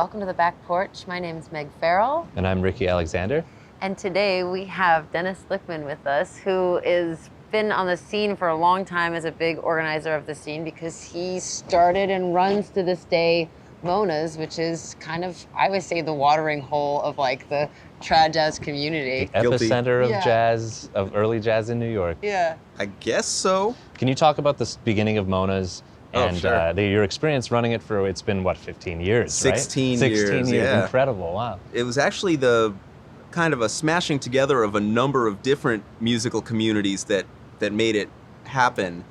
welcome to the Back Porch. My name is Meg Farrell. And I'm Ricky Alexander. And today we have Dennis Lichtman with us, who is been on the scene for a long time as a big organizer of the scene because he started and runs to this day Mona's, which is kind of, I would say, the watering hole of like the trad jazz community. The epicenter of jazz, of early jazz in New York. Yeah. I guess so. Can you talk about the beginning of Mona's and sure. Your experience running it for, it's been what, 15 years, 16 right? years, 16 years, yeah. Incredible, wow. It was actually the kind of a smashing together of a number of different musical communities that made it happen.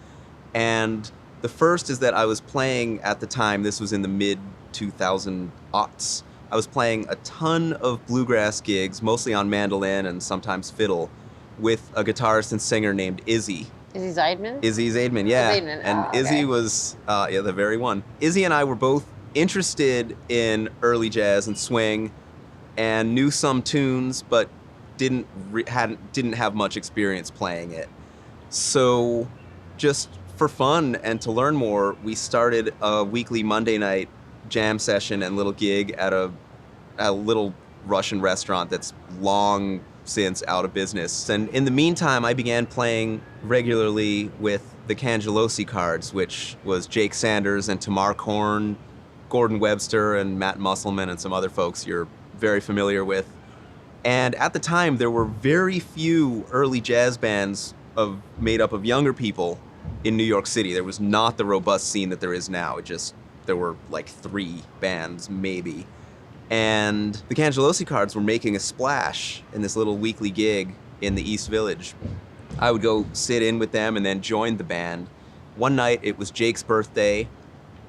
And the first is that I was playing at the time, this was in the mid-2000s, I was playing a ton of bluegrass gigs, mostly on mandolin and sometimes fiddle, with a guitarist and singer named Izzy. Izzy Zeidman? Izzy Zeidman, yeah. Zeidman. And okay. Izzy was, the very one. Izzy and I were both interested in early jazz and swing and knew some tunes, but didn't have much experience playing it. So just for fun and to learn more, we started a weekly Monday night jam session and little gig at a little Russian restaurant that's long since out of business. And in the meantime, I began playing regularly with the Cangelosi Cards, which was Jake Sanders and Tamar Korn, Gordon Webster and Matt Musselman and some other folks you're very familiar with. And at the time, there were very few early jazz bands made up of younger people in New York City. There was not the robust scene that there is now. There were like 3 bands, maybe. And the Cangelosi Cards were making a splash in this little weekly gig in the East Village. I would go sit in with them and then join the band. One night, it was Jake's birthday,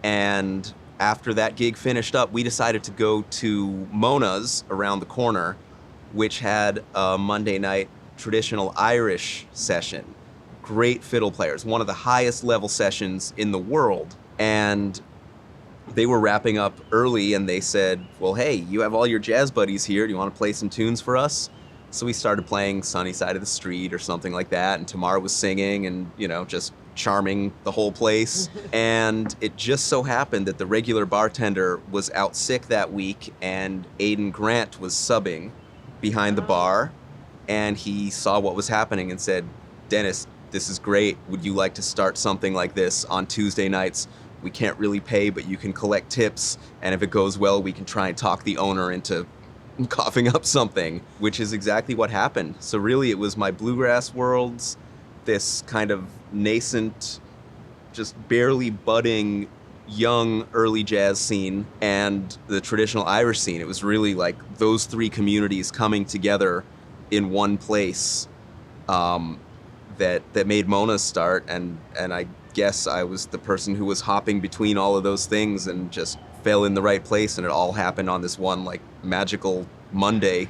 and after that gig finished up, we decided to go to Mona's around the corner, which had a Monday night traditional Irish session. Great fiddle players, one of the highest level sessions in the world. And they were wrapping up early and they said, well, hey, you have all your jazz buddies here. Do you want to play some tunes for us? So we started playing Sunny Side of the Street or something like that. And Tamar was singing and, just charming the whole place. And it just so happened that the regular bartender was out sick that week and Aidan Grant was subbing behind the bar. And he saw what was happening and said, Dennis, this is great. Would you like to start something like this on Tuesday nights? We can't really pay, but you can collect tips. And if it goes well, we can try and talk the owner into coughing up something, which is exactly what happened. So really, it was my bluegrass worlds, this kind of nascent, just barely budding young early jazz scene, and the traditional Irish scene. It was really like those 3 communities coming together in one place that made Mona start, and I guess I was the person who was hopping between all of those things and just fell in the right place, and it all happened on this one like magical Monday.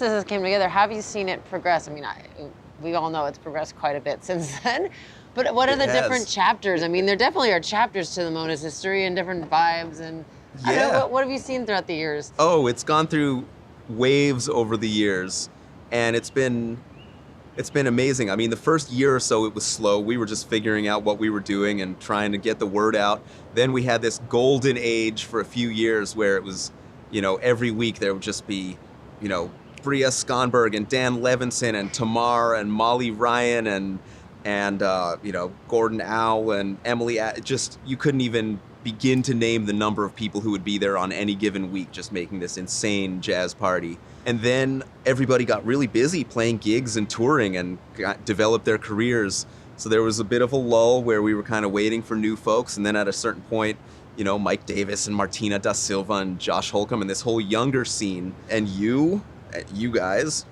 this came together, have you seen it progress? I mean, we all know it's progressed quite a bit since then. But what are the different chapters? I mean, there definitely are chapters to the Mona's history and different vibes. And I don't know, what have you seen throughout the years? Oh, it's gone through waves over the years, and it's been amazing. I mean, the first year or so it was slow. We were just figuring out what we were doing and trying to get the word out. Then we had this golden age for a few years where it was, you know, every week there would just be, you know, Bria Skonberg and Dan Levinson and Tamar and Molly Ryan and you know, Gordon Owl and Emily. Just, you couldn't even begin to name the number of people who would be there on any given week just making this insane jazz party. And then everybody got really busy playing gigs and touring and developed their careers. So there was a bit of a lull where we were kind of waiting for new folks. And then at a certain point, you know, Mike Davis and Martina da Silva and Josh Holcomb and this whole younger scene. And you guys,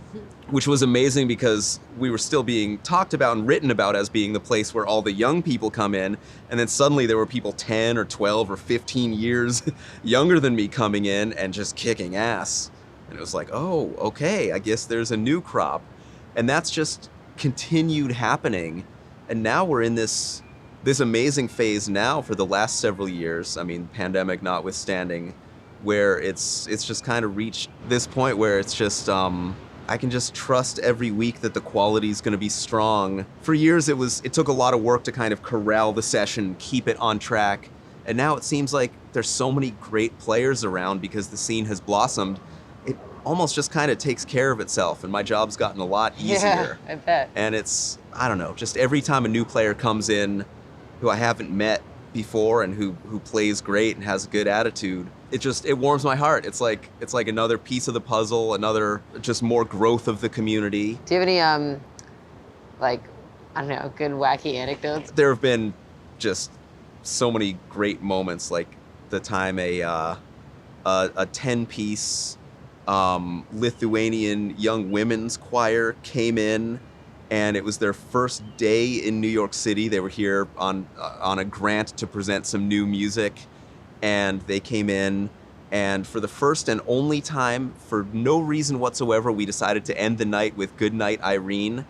which was amazing because we were still being talked about and written about as being the place where all the young people come in. And then suddenly there were people 10 or 12 or 15 years younger than me coming in and just kicking ass. And it was like, oh, okay, I guess there's a new crop. And that's just continued happening. And now we're in this amazing phase now for the last several years, I mean, pandemic notwithstanding, where it's just kind of reached this point where it's just, I can just trust every week that the quality is going to be strong. For years, it took a lot of work to kind of corral the session, keep it on track. And now it seems like there's so many great players around because the scene has blossomed. It almost just kind of takes care of itself, and my job's gotten a lot easier. Yeah, I bet. And it's, I don't know, just every time a new player comes in who I haven't met before and who plays great and has a good attitude, it warms my heart. It's like another piece of the puzzle, another just more growth of the community. Do you have any like, I don't know, good wacky anecdotes? There have been just so many great moments, like the time a 10-piece Lithuanian young women's choir came in, and it was their first day in New York City. They were here on a grant to present some new music. And they came in, and for the first and only time, for no reason whatsoever, we decided to end the night with Good Night, Irene.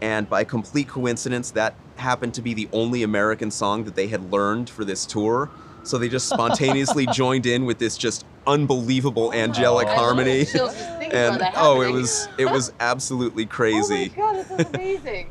And by complete coincidence, that happened to be the only American song that they had learned for this tour. So they just spontaneously joined in with this just unbelievable angelic harmony. And it was absolutely crazy. Oh my God, this is amazing.